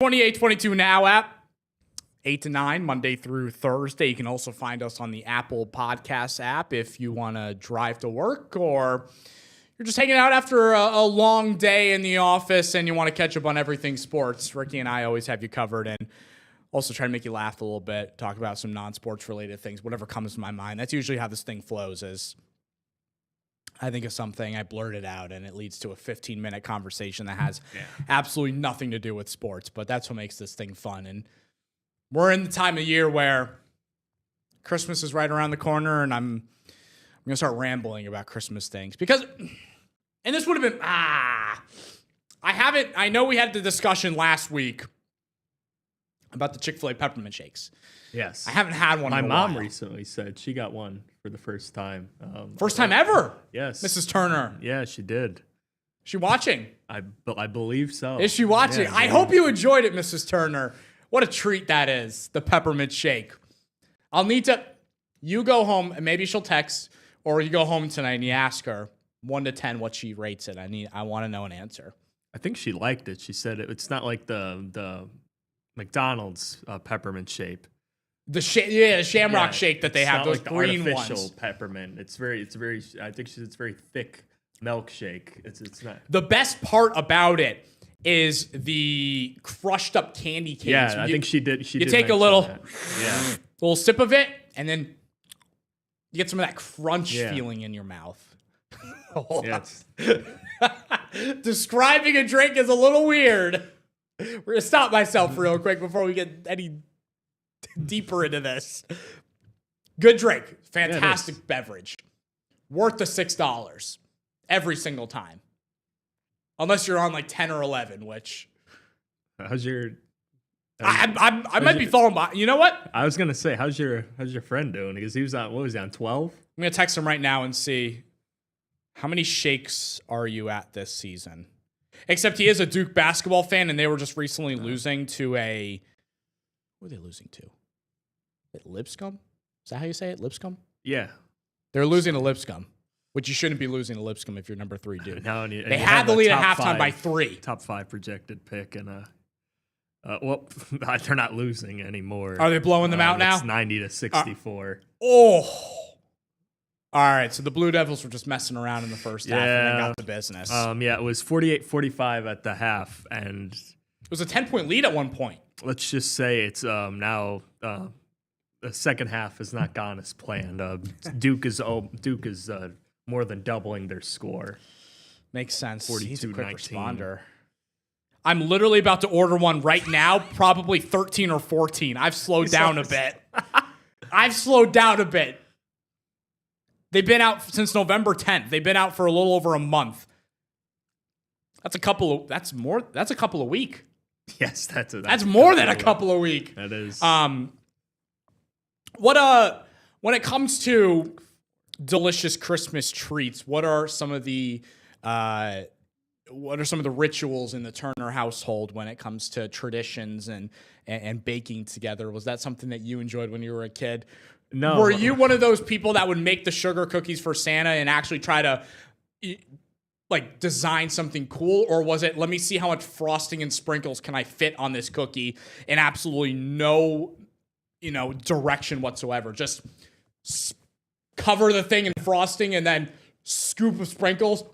2822 Now app, 8 to 9, Monday through Thursday. You can also find us on the Apple Podcasts app if you want to drive to work or you're just hanging out after a long day in the office and you want to catch up on everything sports. Ricky and I always have you covered and also try to make you laugh a little bit, talk about some non-sports related things, whatever comes to my mind. That's usually how this thing flows is I think of something, I blurt it out, and it leads to a 15-minute conversation that has absolutely nothing to do with sports. But that's what makes this thing fun. And we're in the time of year where Christmas is right around the corner, and I'm going to start rambling about Christmas things. Because, and this would have been, I know we had the discussion last week about the Chick-fil-A peppermint shakes. Yes. I haven't had one My in a mom while. recently said she got one for the first time. First time ever? Yes. Mrs. Turner. Yeah, she did. She watching? I believe so. Is she watching? Yeah, I hope you enjoyed it, Mrs. Turner. What a treat that is, the peppermint shake. I'll need to, you go home and maybe she'll text, or you go home tonight and you ask her 1 to 10 what she rates it. I want to know an answer. I think she liked it. She said it's not like the McDonald's peppermint shape. The Shamrock shake that they have, those like green the artificial ones. Peppermint. It's very. I think it's very thick milkshake. It's not. The best part about it is the crushed up candy canes. Yeah, I think she did. You take a little sip of it, and then you get some of that crunch feeling in your mouth. Yes. Describing a drink is a little weird. We're going to stop myself real quick before we get any deeper into this. Good drink. Fantastic beverage. Worth the $6 every single time. Unless you're on like 10 or 11, which... How's your... I might be falling by. You know what? I was going to say, how's your friend doing? Because he was on, what was he on, 12? I'm going to text him right now and see how many shakes are you at this season? Except he is a Duke basketball fan, and they were just recently losing to a... Who are they losing to? Lipscomb? Is that how you say it? Lipscomb? Yeah. They're losing to Lipscomb, which you shouldn't be losing to Lipscomb if you're number 3 Duke. No, they had the lead at halftime by 3. Top 5 projected pick, and well, they're not losing anymore. Are they blowing them out now? It's 90-64. All right, so the Blue Devils were just messing around in the first half, and they got the business. Yeah, it was 48-45 at the half, and it was a 10-point lead at one point. Let's just say it's now the second half has not gone as planned. Duke is more than doubling their score. Makes sense. 42-19. He's a quick responder. I'm literally about to order one right now, probably 13 or 14. I've slowed down a bit. They've been out since November 10th. They've been out for a little over a month. That's a couple of weeks. Yes, that's more than a couple of weeks. That is. When it comes to delicious Christmas treats, what are some of the rituals in the Turner household when it comes to traditions and baking together? Was that something that you enjoyed when you were a kid? No. Were you one of those people that would make the sugar cookies for Santa and actually try to like design something cool? Or was it, let me see how much frosting and sprinkles can I fit on this cookie and absolutely no, direction whatsoever? Just cover the thing in frosting and then scoop of sprinkles.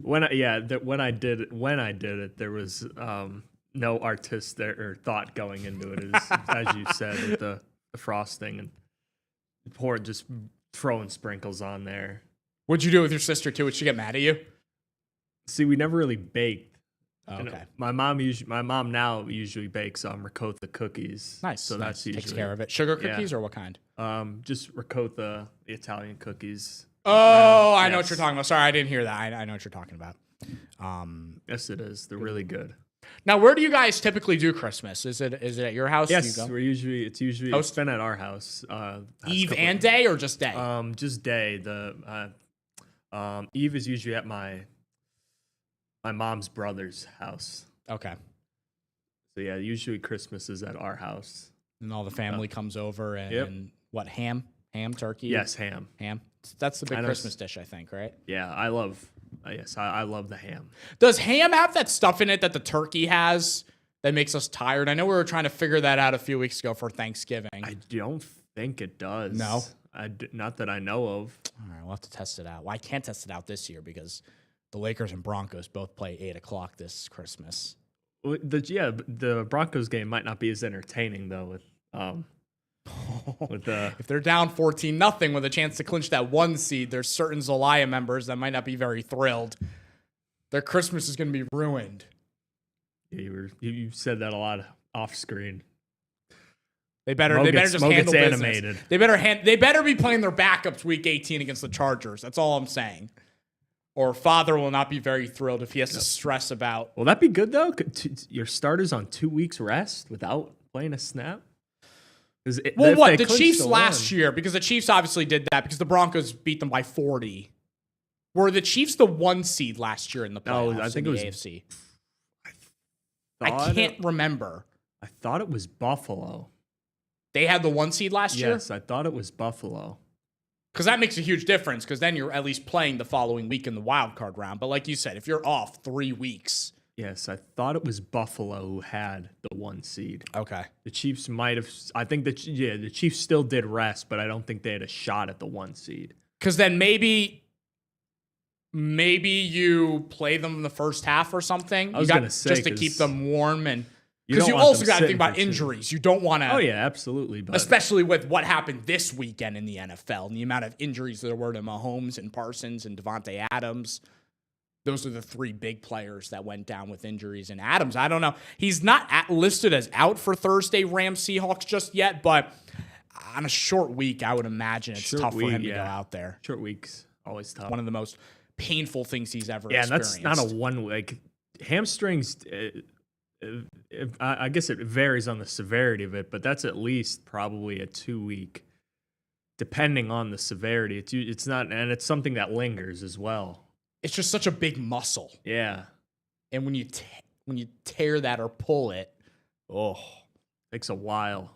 When I did it, there was no artist there or thought going into it, as you said, with the frosting and just throwing sprinkles on there. What'd you do with your sister too? Would she get mad at you? See, we never really baked. Oh, okay. My mom now usually bakes ricotta cookies. Nice. So that's usually takes care of it. Sugar cookies or what kind? Just ricotta, the Italian cookies. Oh, I know what you're talking about. Sorry, I didn't hear that. I know what you're talking about. Yes, it is. They're really good. Now, where do you guys typically do Christmas? Is it at your house? Yes, do you go? it's been at our house. Eve and day or just day? Just day. Eve is usually at my mom's brother's house. Okay. So yeah, usually Christmas is at our house. And all the family comes over and what, ham, turkey? Yes, ham. Ham. That's the big Christmas dish, I think, right? Yeah, I love the ham. Does ham have that stuff in it that the turkey has that makes us tired? I know we were trying to figure that out a few weeks ago for Thanksgiving. I don't think it does. No? Not that I know of. All right, we'll have to test it out. Well, I can't test it out this year because the Lakers and Broncos both play 8 o'clock this Christmas. The Broncos game might not be as entertaining though with the If they're down 14-0 with a chance to clinch that 1 seed, there's certain Zelaya members that might not be very thrilled. Their Christmas is going to be ruined. you said that a lot off screen. They better just Mo handle gets business. animated. They better be playing their backups week 18 against the Chargers. That's all I'm saying. Or father will not be very thrilled if he has to stress about. Will that be good though? Your starters on 2 weeks rest without playing a snap? Well, what? The Chiefs last year, because the Chiefs obviously did that because the Broncos beat them by 40. Were the Chiefs the 1 seed last year in the playoffs? No, I think in it the was AFC. I can't remember. I thought it was Buffalo. They had the 1 seed last year? Yes, I thought it was Buffalo. Because that makes a huge difference because then you're at least playing the following week in the wild card round. But like you said, if you're off 3 weeks. Yes, I thought it was Buffalo who had the 1 seed. Okay. The Chiefs might have. I think the Chiefs still did rest, but I don't think they had a shot at the 1 seed. Because then maybe you play them in the first half or something. I was going to say. Just to keep them warm and. You Because you don't want also them got to think sitting about for two. injuries. You don't want to. Oh, yeah, absolutely. But Especially with what happened this weekend in the NFL and the amount of injuries there were to Mahomes and Parsons and Devontae Adams. Those are the 3 big players that went down with injuries. And Adams, I don't know. He's not listed as out for Thursday Rams Seahawks just yet, but on a short week, I would imagine it's tough for him to go out there. Short weeks, always tough. One of the most painful things he's ever Yeah, and experienced. that's not a 1 week. Hamstrings, I guess it varies on the severity of it, but that's at least probably a 2 week, depending on the severity. It's not, and it's something that lingers as well. It's just such a big muscle. Yeah. And when you tear that or pull it, Takes a while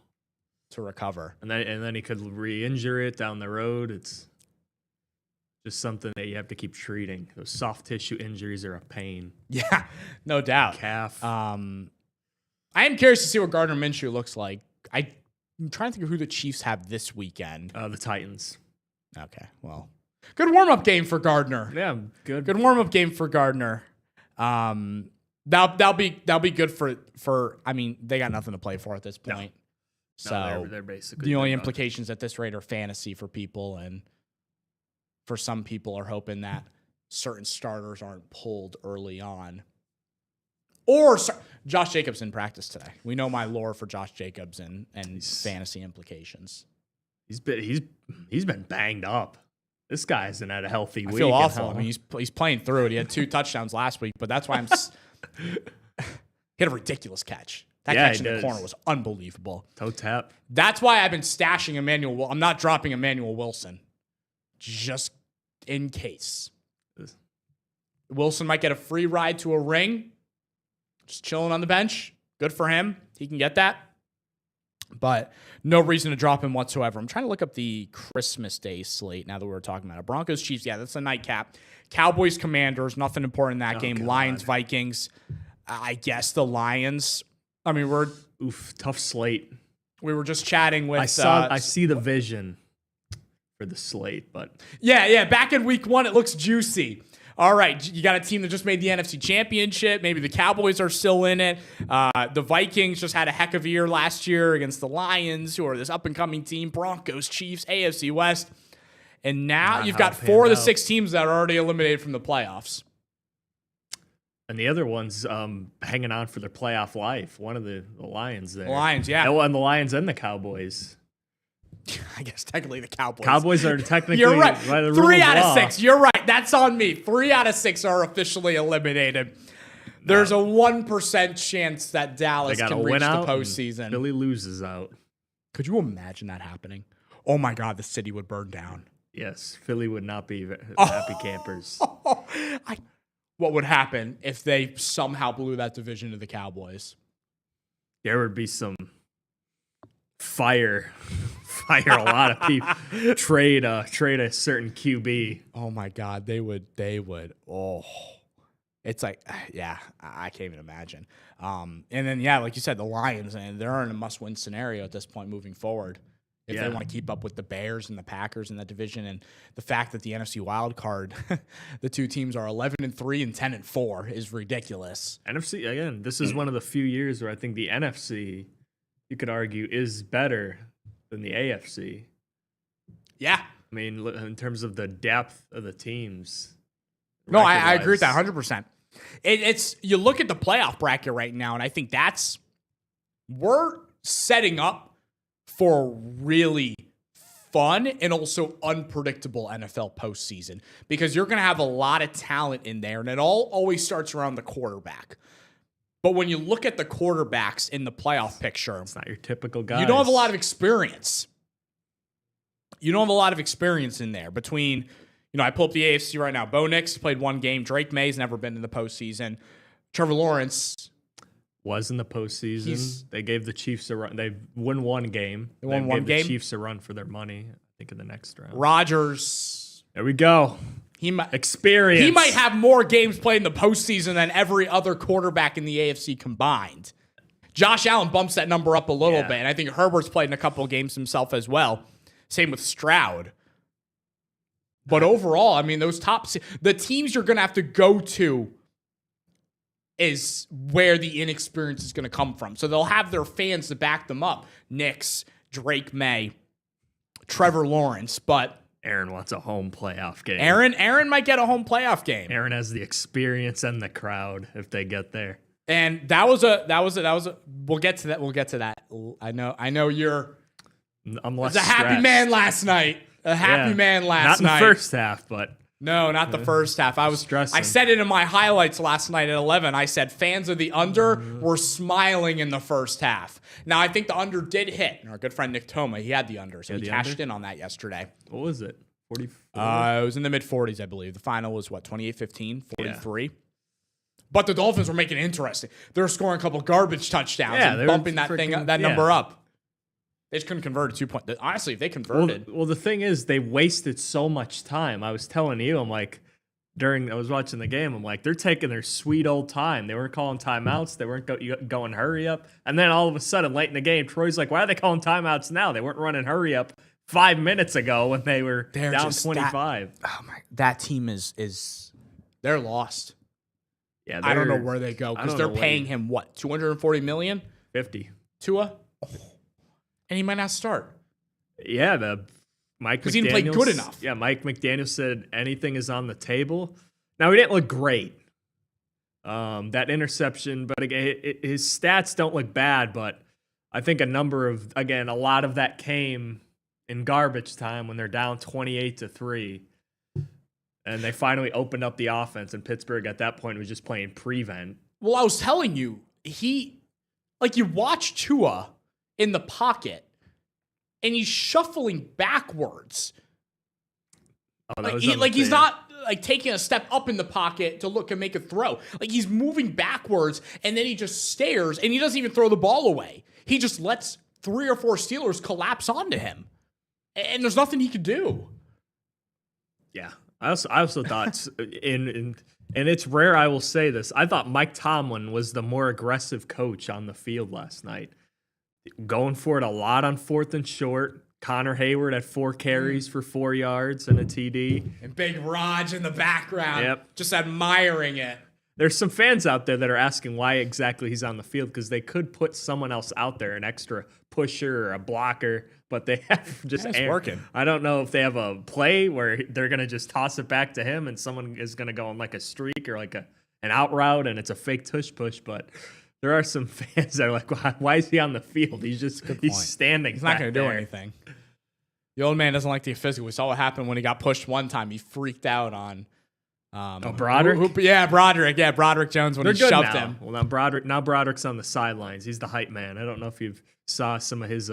to recover. And then he could re-injure it down the road. It's just something that you have to keep treating. Those soft tissue injuries are a pain. Yeah, no doubt. Calf. I am curious to see what Gardner Minshew looks like. I'm trying to think of who the Chiefs have this weekend. The Titans. Okay, well, good warm-up game for Gardner. Yeah, good. Good warm-up game for Gardner. That'll be good for. I mean, they got nothing to play for at this point. So they're basically the only done. implications at this rate are fantasy for people, and for some people are hoping that certain starters aren't pulled early on. Or Josh Jacobs in practice today. We know my lore for Josh Jacobs and fantasy implications. He's been banged up. This guy hasn't had a healthy week. I feel awful. All. I mean, he's playing through it. He had 2 touchdowns last week, but that's why he had a ridiculous catch. That catch in the corner was unbelievable. Toe tap. That's why I've been stashing Emmanuel. I'm not dropping Emmanuel Wilson, just in case. Wilson might get a free ride to a ring. Just chilling on the bench. Good for him. He can get that. But no reason to drop him whatsoever. I'm trying to look up the Christmas Day slate now that we're talking about it. Broncos, Chiefs, yeah, that's a nightcap. Cowboys, Commanders, nothing important in that game. God. Lions, Vikings. I guess the Lions. I mean, tough slate. We were just chatting with. I see the vision for the slate, but yeah. Back in week 1, it looks juicy. All right, you got a team that just made the NFC Championship. Maybe the Cowboys are still in it. The Vikings just had a heck of a year last year against the Lions, who are this up-and-coming team. Broncos, Chiefs, AFC West. And now you've got 4 of the 6 teams that are already eliminated from the playoffs. And the other one's hanging on for their playoff life. One of the Lions there. Lions, yeah. And the Lions and the Cowboys. I guess technically the Cowboys. Cowboys are technically You're right. by the 3 rule out of of law. 6. You're right. That's on me. 3 out of 6 are officially eliminated. There's a 1% chance that Dallas They got can to reach win the out. postseason. Philly loses out. Could you imagine that happening? Oh my God, the city would burn down. Yes, Philly would not be happy campers. What would happen if they somehow blew that division to the Cowboys? There would be some fire a lot of people. Trade a certain QB. Oh my God, they would. Oh, It's like, yeah, I can't even imagine. And then, yeah, like you said, the Lions, and they're in a must-win scenario at this point moving forward if they want to keep up with the Bears and the Packers in that division. And the fact that the NFC wild card, the two teams are 11-3 and 10-4 is ridiculous. NFC, again, this is one of the few years where I think the NFC, you could argue, is better than the AFC. Yeah. I mean, in terms of the depth of the teams. No, I agree with that 100%. It's you look at the playoff bracket right now, and I think we're setting up for a really fun and also unpredictable NFL postseason because you're going to have a lot of talent in there, and it all always starts around the quarterback. But when you look at the quarterbacks in the playoff picture, it's not your typical guy. You don't have a lot of experience. You don't have a lot of experience in there between. I pull up the AFC right now. Bo Nix played one game. Drake May's never been in the postseason. Trevor Lawrence was in the postseason. They gave the Chiefs a run. They won one game. They won one game. The Chiefs a run for their money, I think, in the next round. Rodgers. There we go. Experience. He might have more games played in the postseason than every other quarterback in the AFC combined. Josh Allen bumps that number up a little bit, and I think Herbert's played in a couple of games himself as well. Same with Stroud. But overall, I mean, the teams you're going to have to go to is where the inexperience is going to come from. So they'll have their fans to back them up. Nix, Drake May, Trevor Lawrence, but Aaron wants a home playoff game. Aaron might get a home playoff game. Aaron has the experience and the crowd if they get there. And that was a we'll get to that. I know you're I'm less a happy man last night. A happy man last night. Not in the first half, but no, not the first half. I was stressing. I said it in my highlights last night at 11. I said fans of the under were smiling in the first half. Now I think the under did hit. Our good friend Nick Toma, he had the under, so he cashed in on that yesterday. What was it? 40. It was in the mid 40s, I believe. The final was what, 28-15, 43. Yeah. But the Dolphins were making it interesting. They were scoring a couple garbage touchdowns and bumping that number up. They just couldn't convert a 2 point. Honestly, if they converted. Well, the thing is, they wasted so much time. I was telling you, I'm like, I was watching the game, I'm like, they're taking their sweet old time. They weren't calling timeouts. They weren't going hurry up. And then all of a sudden, late in the game, Troy's like, why are they calling timeouts now? They weren't running hurry up 5 minutes ago when they were down 25. That team is they're lost. Yeah, I don't know where they go because they're paying him what, $240 million? 50. Tua? Oh. And he might not start. Yeah, Mike McDaniel. Because he didn't play good enough. Yeah, Mike McDaniel said anything is on the table. Now, he didn't look great. That interception, but again, his stats don't look bad, but I think a lot of that came in garbage time when they're down 28-3. And they finally opened up the offense, and Pittsburgh at that point was just playing prevent. Well, I was telling you, you watch Tua in the pocket, and he's shuffling backwards. Oh, he's not taking a step up in the pocket to look and make a throw. Like he's moving backwards, and then he just stares, and he doesn't even throw the ball away. He just lets 3 or 4 Steelers collapse onto him, and there's nothing he could do. Yeah, I also thought, and it's rare I will say this, I thought Mike Tomlin was the more aggressive coach on the field last night. Going for it a lot on 4th and short. Connor Hayward had 4 carries for 4 yards and a TD. And Big Raj in the background, just admiring it. There's some fans out there that are asking why exactly he's on the field because they could put someone else out there, an extra pusher or a blocker, but they have just working. I don't know if they have a play where they're going to just toss it back to him and someone is going to go on like a streak or like an out route and it's a fake tush push, but there are some fans that are like, why is he on the field? He's standing. He's not going to do anything. The old man doesn't like the physical. We saw what happened when he got pushed one time. He freaked out on Broderick? Broderick. Yeah, Broderick Jones when he shoved him. Well, now Broderick's on the sidelines. He's the hype man. I don't know if you saw some of his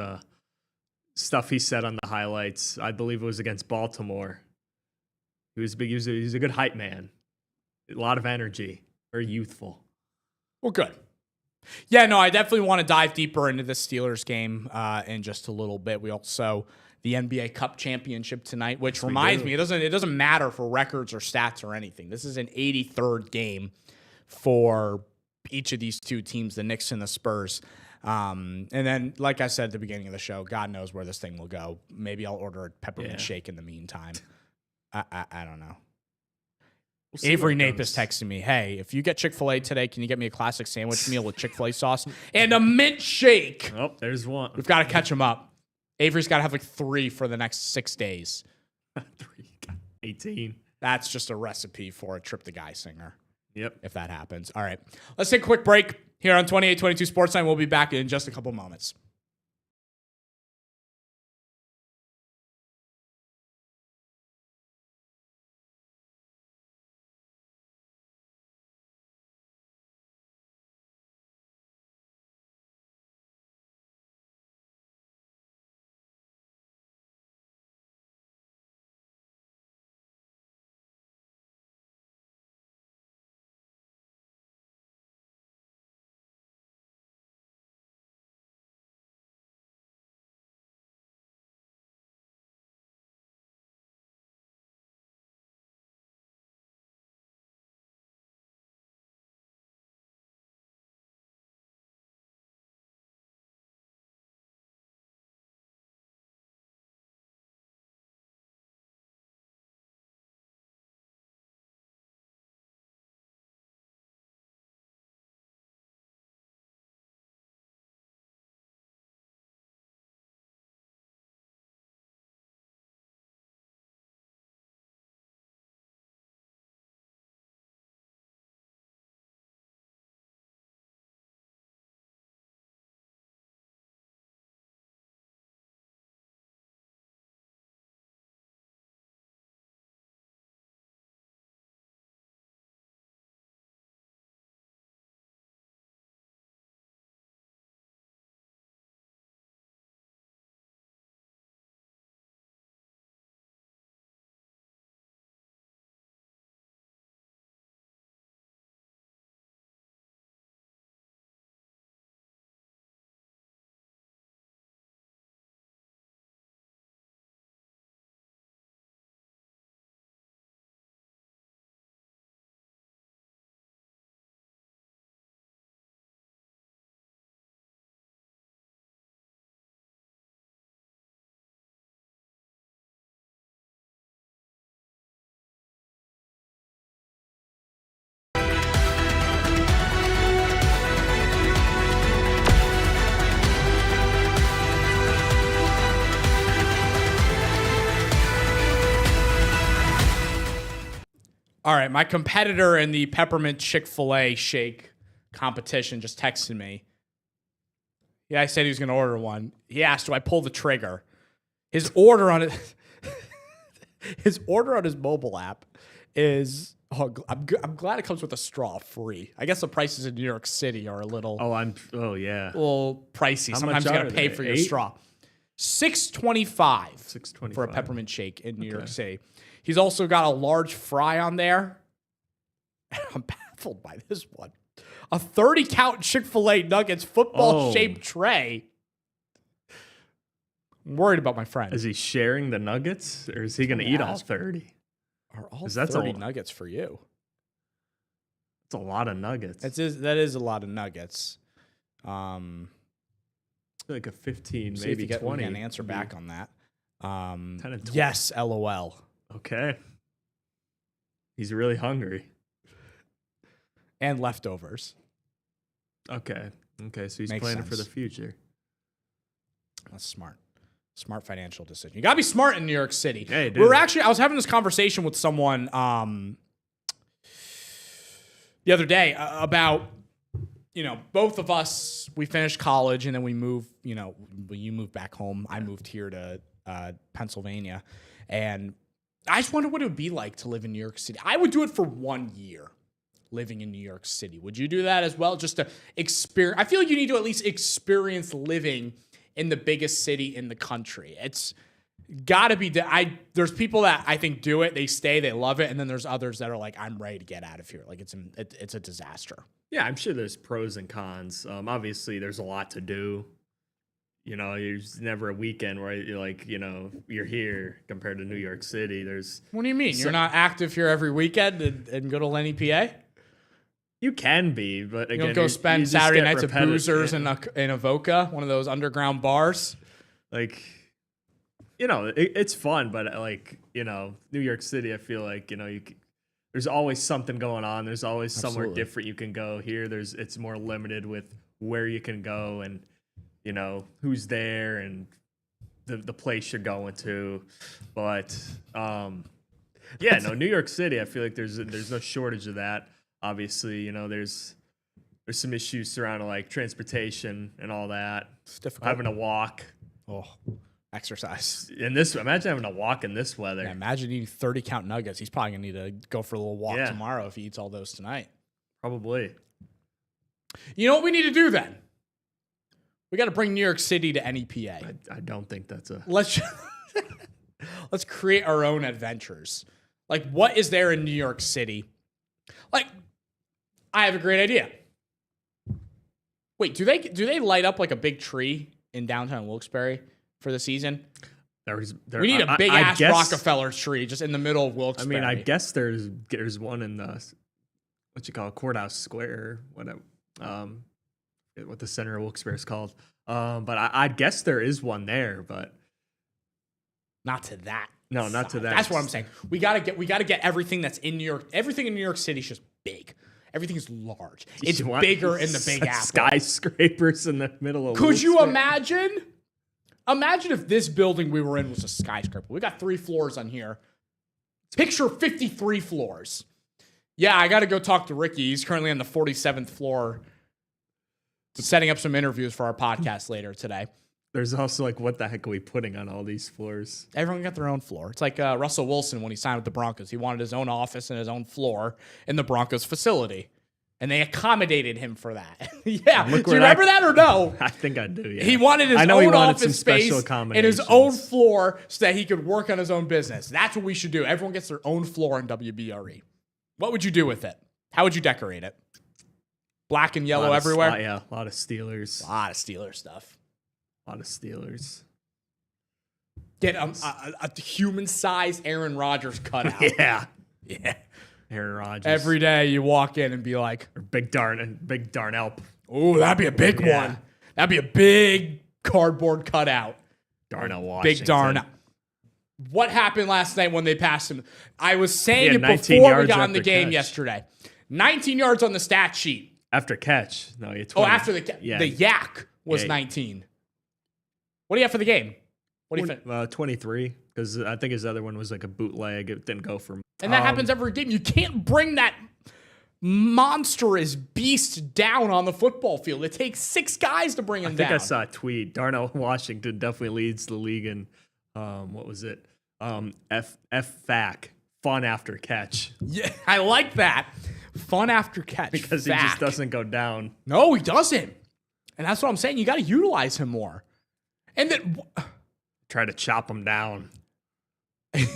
stuff he said on the highlights. I believe it was against Baltimore. He was big. He's a good hype man. A lot of energy. Very youthful. Well, good. Yeah, no, I definitely want to dive deeper into this Steelers game in just a little bit. We also the NBA Cup championship tonight, which reminds me, it doesn't matter for records or stats or anything. This is an 83rd game for each of these two teams, the Knicks and the Spurs. And then, like I said at the beginning of the show, God knows where this thing will go. Maybe I'll order a peppermint shake in the meantime. I don't know. Avery Nape is texting me, hey, if you get Chick-fil-A today, can you get me a classic sandwich meal with Chick-fil-A sauce and a mint shake? Oh, there's one. We've got to catch him up. Avery's got to have like 3 for the next 6 days. 18. That's just a recipe for a trip to Geisinger. Yep. If that happens. All right. Let's take a quick break here on 2822 Sports Time. We'll be back in just a couple moments. All right, my competitor in the peppermint Chick-fil-A shake competition just texted me. Yeah, I said he was going to order one. He asked, do I pull the trigger? His order on it, his order on his mobile app is, I'm glad it comes with a straw free. I guess the prices in New York City are a little, yeah, a little pricey. How Sometimes you much got to are pay they? for your 8? straw. $6.25 for a peppermint shake in New York City. He's also got a large fry on there. I'm baffled by this one. A 30-count Chick-fil-A Nuggets football-shaped tray. I'm worried about my friend. Is he sharing the nuggets, or is he going to eat all 30? Are all 'Cause that's 30 a- nuggets for you? That's a lot of nuggets. That is a lot of nuggets. Like a 15, See if maybe you get 20. an answer back on that. 10 and 20. Yes, LOL. Okay. He's really hungry. And leftovers. Okay. So he's Makes planning for the sense. future. That's smart. Smart financial decision. You got to be smart in New York City. Yeah, you do. I was having this conversation with someone the other day about, both of us, we finished college and then we moved, you moved back home. I moved here to Pennsylvania. And I just wonder what it would be like to live in New York City. I would do it for 1 year. Living in New York City. Would you do that as well? Just to experience. I feel like you need to at least experience living in the biggest city in the country. It's got to be. There's people that I think do it. They stay. They love it. And then there's others that are like, I'm ready to get out of here. Like it's a disaster. Yeah, I'm sure there's pros and cons. Obviously, there's a lot to do. There's never a weekend where you're like, you're here compared to New York City. What do you mean? You're not active here every weekend and good old NEPA? You can be, but You again, don't go you spend just Saturday get nights at repetitive. Boozers in Avoca, one of those underground bars. Like, it's fun, but like, New York City, I feel like, there's always something going on. There's always somewhere Absolutely. different you can go. Here, it's more limited with where you can go and, who's there and the place you're going to. But, New York City, I feel like there's no shortage of that. Obviously, there's some issues surrounding like transportation and all that. It's difficult. Having to walk. Oh, exercise. Imagine having to walk in this weather. Yeah, imagine eating 30 count nuggets. He's probably going to need to go for a little walk Yeah. tomorrow if he eats all those tonight. Probably. You know what we need to do then? We got to bring New York City to NEPA. I don't think that's a. Let's create our own adventures. Like, what is there in New York City? Like, I have a great idea. Wait, do they light up like a big tree in downtown Wilkes-Barre for the season? We need a big ass Rockefeller tree just in the middle of I Wilkes-Barre. mean, I guess there's one in the what you call Courthouse Square, whatever, what the center of Wilkes-Barre is called. But I guess there is one there, but not to that. no, not to that. That's what I'm saying. We gotta get everything that's in New York. Everything in New York City is just big. Everything's large. It's You want bigger in the Big Apple. Skyscrapers in the middle of. Could you Wilkes-Barre? imagine? Imagine if this building we were in was a skyscraper. We got 3 floors on here. Picture 53 floors. Yeah, I got to go talk to Ricky. He's currently on the 47th floor, setting up some interviews for our podcast later today. There's also like, what the heck are we putting on all these floors? Everyone got their own floor. It's like Russell Wilson when he signed with the Broncos. He wanted his own office and his own floor in the Broncos facility. And they accommodated him for that. Yeah. Do you remember that or no? I think I do, yeah. He wanted his own office space and his own floor so that he could work on his own business. That's what we should do. Everyone gets their own floor in WBRE. What would you do with it? How would you decorate it? Black and yellow everywhere? Yeah, a lot of Steelers. A lot of Steelers stuff. A lot of Steelers. Get a human-sized Aaron Rodgers cutout. Yeah. Yeah. Aaron Rodgers. Every day you walk in and be like, Or big Darnell. "Oh, that'd be a big Yeah. one. That'd be a big cardboard cutout." Darnell Washington. Big darn. What happened last night when they passed him? I was saying it 19 before we yards got on the after game catch. yesterday. 19 yards on the stat sheet. After catch. No, you 20. Oh, after the yak was Yeah. 19. What do you have for the game? What do you think? 23, because I think his other one was like a bootleg. It didn't go for him. And that happens every game. You can't bring that monstrous beast down on the football field. It takes 6 guys to bring him I think down. I saw a tweet. Darnell Washington definitely leads the league in, what was it? FFAC, fun after catch. Yeah, I like that. Fun after catch. Because he just doesn't go down. No, he doesn't. And that's what I'm saying. You got to utilize him more. And then, Try to chop him down.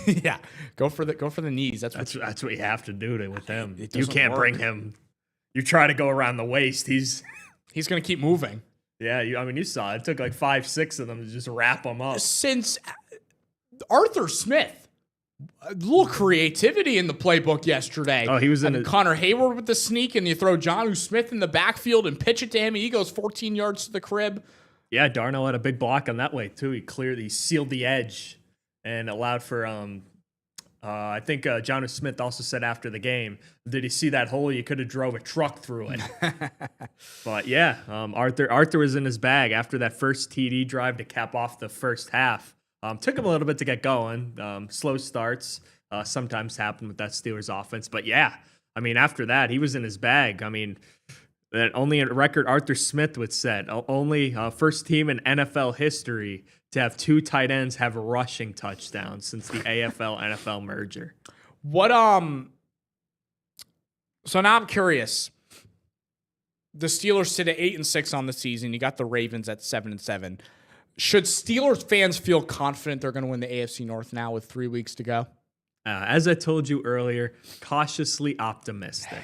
yeah, go for the knees. That's what you have to do with him. It You doesn't can't work. bring him. You try to go around the waist. He's he's gonna keep moving. yeah. You saw it took like 5-6 of them to just wrap him up. Since Arthur Smith, a little creativity in the playbook yesterday. Oh, he was in And Connor Hayward with the sneak, and you throw Jonnu Smith in the backfield and pitch it to him, and he goes 14 yards to the crib. Yeah, Darnell had a big block on that way too. He sealed the edge and allowed for I think Jonnu Smith also said after the game, did he see that hole? You could have drove a truck through it. But yeah, Arthur was in his bag after that first TD drive to cap off the first half. Took him a little bit to get going. Slow starts sometimes happen with that Steelers offense. But yeah, I mean, after that, he was in his bag. I mean, that only a record Arthur Smith would set. Only first team in NFL history to have 2 tight ends have rushing touchdowns since the AFL-NFL merger. What So now I'm curious. The Steelers sit at 8-6 on the season. You got the Ravens at 7-7. Should Steelers fans feel confident they're going to win the AFC North now with 3 weeks to go? As I told you earlier, cautiously optimistic.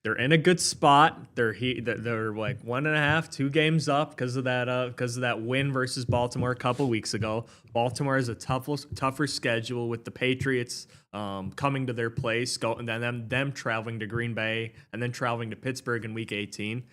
They're in a good spot. They're like 1.5, 2 games up because of that win versus Baltimore a couple weeks ago. Baltimore has a tougher schedule with the Patriots coming to their place, and then them traveling to Green Bay and then traveling to Pittsburgh in Week 18.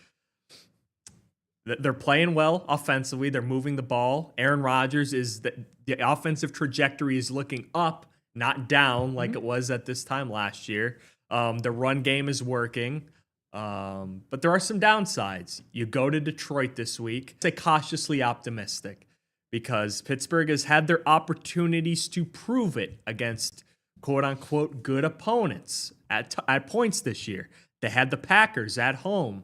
They're playing well offensively. They're moving the ball. Aaron Rodgers the offensive trajectory is looking up, not down like it was at this time last year. The run game is working, but there are some downsides. You go to Detroit this week. Say cautiously optimistic because Pittsburgh has had their opportunities to prove it against quote-unquote good opponents at points this year. They had the Packers at home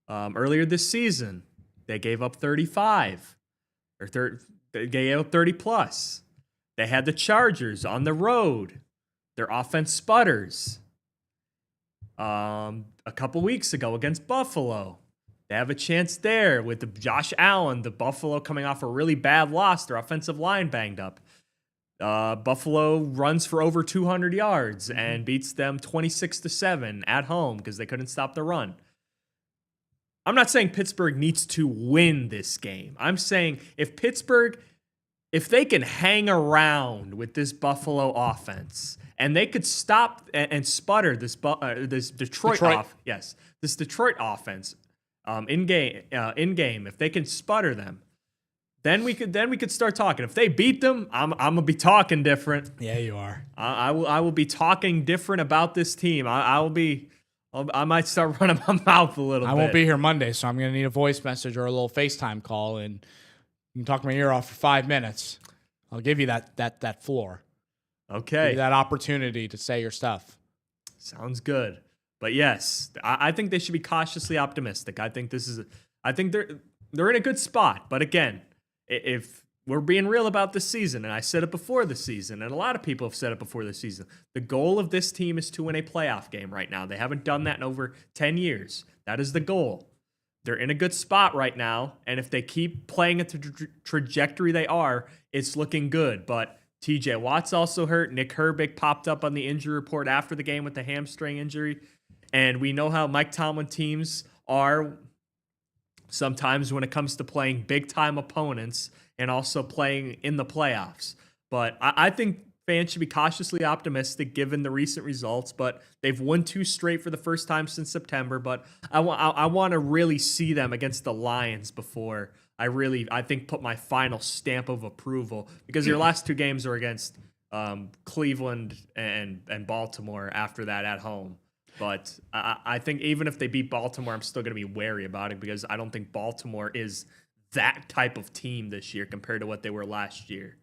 earlier this season. They gave up 35 they gave up 30 plus. They had the Chargers on the road. Their offense sputters. A couple weeks ago against Buffalo. They have a chance there with Josh Allen, the Buffalo coming off a really bad loss. Their offensive line banged up. Buffalo runs for over 200 yards and beats them 26-7 at home because they couldn't stop the run. I'm not saying Pittsburgh needs to win this game. I'm saying if they can hang around with this Buffalo offense and they could stop and sputter this Detroit offense in game, if they can sputter them, then we could start talking. If they beat them, I'm gonna be talking different. Yeah, you are. I will be talking different about this team. I might start running my mouth a little bit. I won't be here Monday, so I'm going to need a voice message or a little FaceTime call, and you can talk my ear off for 5 minutes. I'll give you that floor. Okay. Give you that opportunity to say your stuff. Sounds good. But yes, I think they should be cautiously optimistic. I think they're in a good spot. But again, if we're being real about this season, and I said it before the season, and a lot of people have said it before the season, the goal of this team is to win a playoff game right now. They haven't done that in over 10 years. That is the goal. They're in a good spot right now, and if they keep playing at the trajectory they are, it's looking good. But TJ Watt's also hurt. Nick Herbig popped up on the injury report after the game with the hamstring injury. And we know how Mike Tomlin teams are sometimes when it comes to playing big-time opponents and also playing in the playoffs. But I think fans should be cautiously optimistic given the recent results. But they've won 2 straight for the first time since September. But I want to really see them against the Lions before I think put my final stamp of approval, because your last 2 games are against Cleveland and Baltimore after that at home. But I think even if they beat Baltimore, I'm still going to be wary about it because I don't think Baltimore is that type of team this year compared to what they were last year.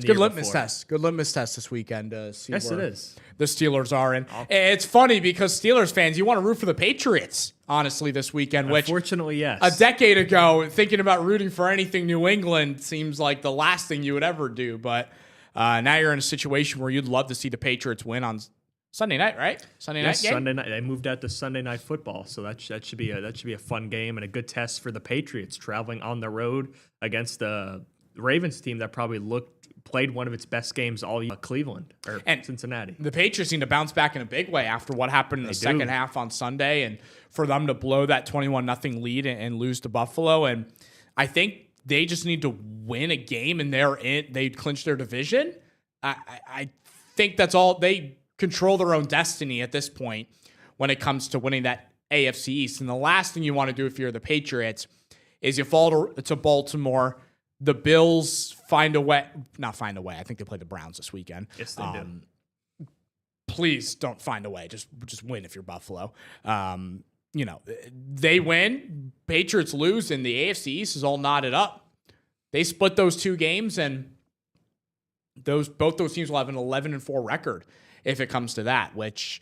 Good litmus test. Good litmus test this weekend to see yes, where it is. The Steelers are in. It's funny because Steelers fans, you want to root for the Patriots, honestly, this weekend. Which, unfortunately, yes. A decade ago, thinking about rooting for anything New England seems like the last thing you would ever do. But now you're in a situation where you'd love to see the Patriots win on Sunday night, right? Sunday night game? Sunday night. They moved out to Sunday Night Football, so that should be a fun game and a good test for the Patriots traveling on the road against the Ravens team that probably played one of its best games all year, Cleveland or Cincinnati. The Patriots need to bounce back in a big way after what happened in the second half on Sunday, and for them to blow that 21-0 lead and lose to Buffalo. And I think they just need to win a game, and they clinch their division. I think that's all. They control their own destiny at this point when it comes to winning that AFC East. And the last thing you want to do if you're the Patriots is you fall to Baltimore. The Bills not find a way. I think they play the Browns this weekend. Yes, they do. Please don't find a way. Just win if you're Buffalo. They win, Patriots lose, and the AFC East is all knotted up. They split those 2 games, and both those teams will have an 11-4 record if it comes to that, which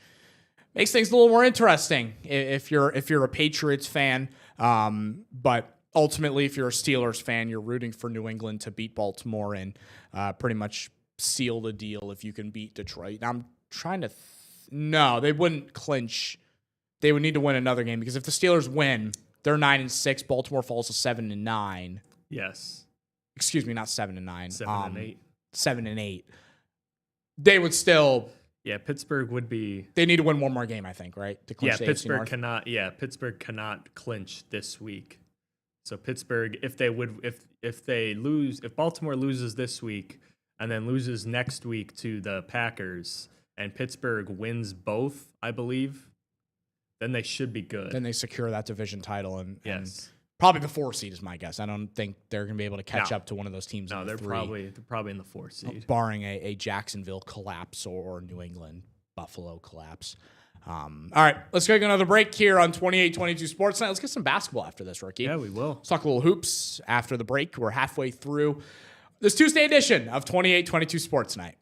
makes things a little more interesting if you're a Patriots fan. But ultimately, if you're a Steelers fan, you're rooting for New England to beat Baltimore and pretty much seal the deal if you can beat Detroit. Now, I'm trying to no, they wouldn't clinch. They would need to win another game because if the Steelers win, they're 9-6. Baltimore falls to 7-9. Yes. Excuse me, not 7-9. 7-8. 7-8. They would still Yeah, Pittsburgh would be. They need to win one more game, I think, right? To clinch the AFC Pittsburgh North. cannot. Yeah, Pittsburgh cannot clinch this week. So Pittsburgh, if they lose, if Baltimore loses this week and then loses next week to the Packers, and Pittsburgh wins both, I believe, then they should be good. Then they secure that division title and Yes. probably the 4 seed is my guess. I don't think they're going to be able to catch No. up to one of those teams. No, in the they're 3, probably in the 4th seed. barring a Jacksonville collapse or New England Buffalo collapse. All right, let's take another break here on 28-22 Sports Night. Let's get some basketball after this, Ricky. Yeah, we will. Let's talk a little hoops after the break. We're halfway through this Tuesday edition of 28-22 Sports Night.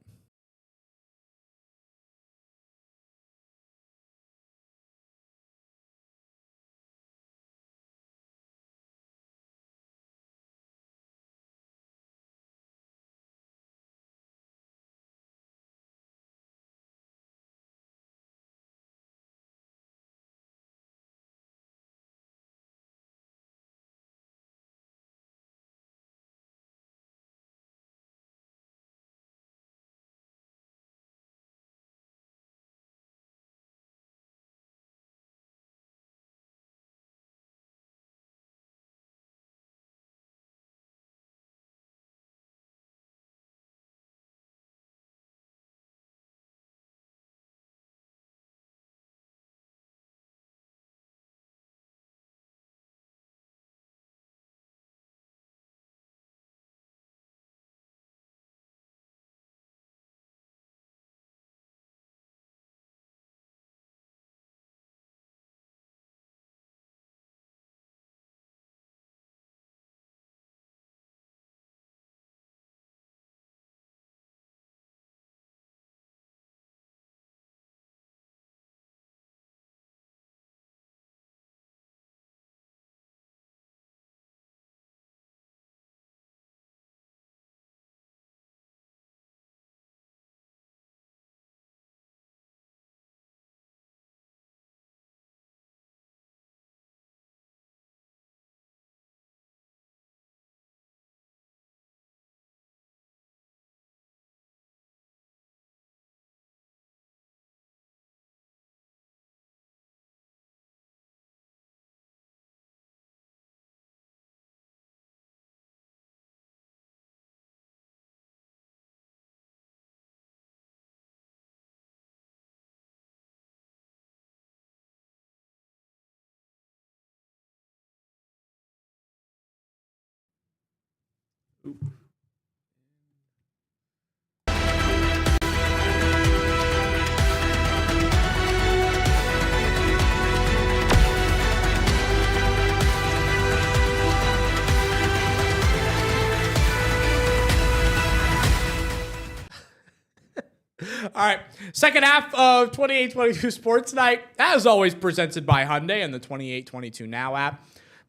All right, second half of 28-22 Sports Night, as always, presented by Hyundai and the 28-22 Now app.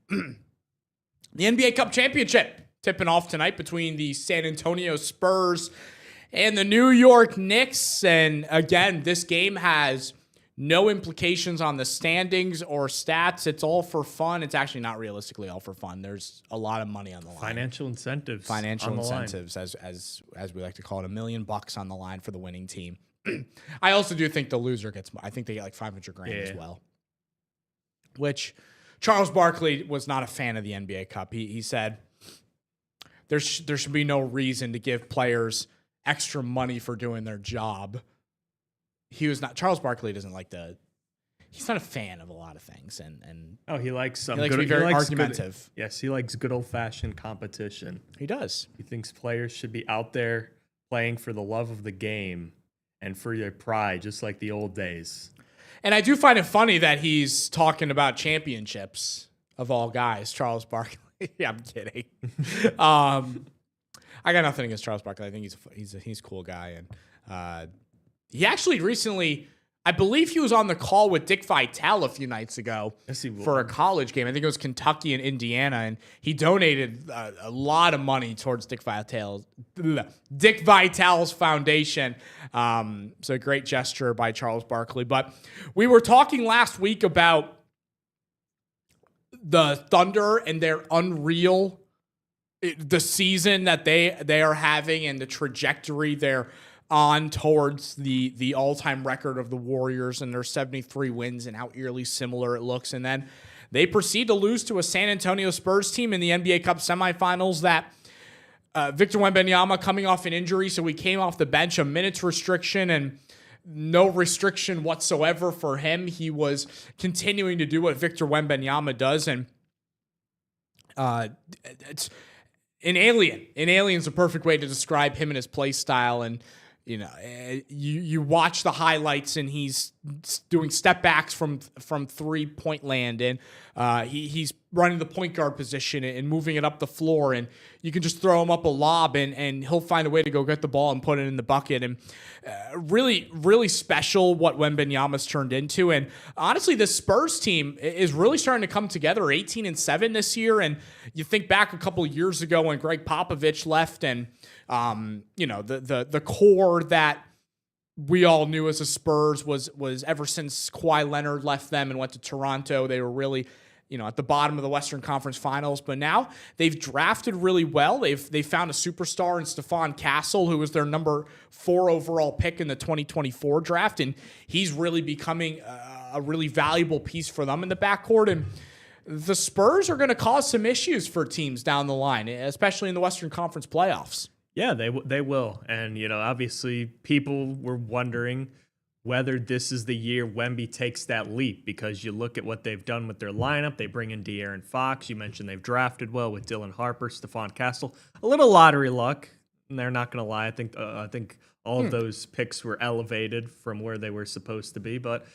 The NBA Cup Championship tipping off tonight between the San Antonio Spurs and the New York Knicks. And again, this game has no implications on the standings or stats. It's all for fun. It's actually not realistically all for fun. There's a lot of money on the line. Financial incentives. Financial on the line. incentives, as we like to call it, $1 million on the line for the winning team. I also do think the loser gets. I think they get like $500,000 as well. Which Charles Barkley was not a fan of the NBA Cup. He said there should be no reason to give players extra money for doing their job. He was not. Charles Barkley doesn't like he's not a fan of a lot of things, and he likes some. He likes to be very argumentative. Yes, he likes good old fashioned competition. He does. He thinks players should be out there playing for the love of the game and for their pride, just like the old days. And I do find it funny that he's talking about championships of all guys, Charles Barkley. Yeah, I'm kidding. I got nothing against Charles Barkley. I think he's a cool guy, and he actually recently, I believe he was on the call with Dick Vitale a few nights ago for a college game. I think it was Kentucky and Indiana, and he donated a lot of money towards Dick Vitale's foundation. So a great gesture by Charles Barkley. But we were talking last week about the Thunder and their the season that they are having and the trajectory they're on towards the all-time record of the Warriors and their 73 wins and how eerily similar it looks. And then they proceed to lose to a San Antonio Spurs team in the NBA Cup semifinals that Victor Wembanyama coming off an injury, so he came off the bench, a minutes restriction and no restriction whatsoever for him. He was continuing to do what Victor Wembanyama does, and it's an alien. An alien's a perfect way to describe him and his play style. And you watch the highlights, and he's doing step backs from 3-point land, and he's running the point guard position and moving it up the floor, and you can just throw him up a lob, and he'll find a way to go get the ball and put it in the bucket. And really, really special what Wembanyama's turned into. And honestly, this Spurs team is really starting to come together. 18-7 this year, and you think back a couple of years ago when Greg Popovich left, and the core that we all knew as the Spurs was ever since Kawhi Leonard left them and went to Toronto. They were really, at the bottom of the Western Conference Finals. But now they've drafted really well. They've found a superstar in Stephon Castle, who was their number 4 overall pick in the 2024 draft, and he's really becoming a really valuable piece for them in the backcourt. And the Spurs are going to cause some issues for teams down the line, especially in the Western Conference playoffs. Yeah, they will. And, obviously people were wondering whether this is the year Wemby takes that leap, because you look at what they've done with their lineup. They bring in De'Aaron Fox. You mentioned they've drafted well with Dylan Harper, Stephon Castle. A little lottery luck, and they're not going to lie. I think all of those picks were elevated from where they were supposed to be. But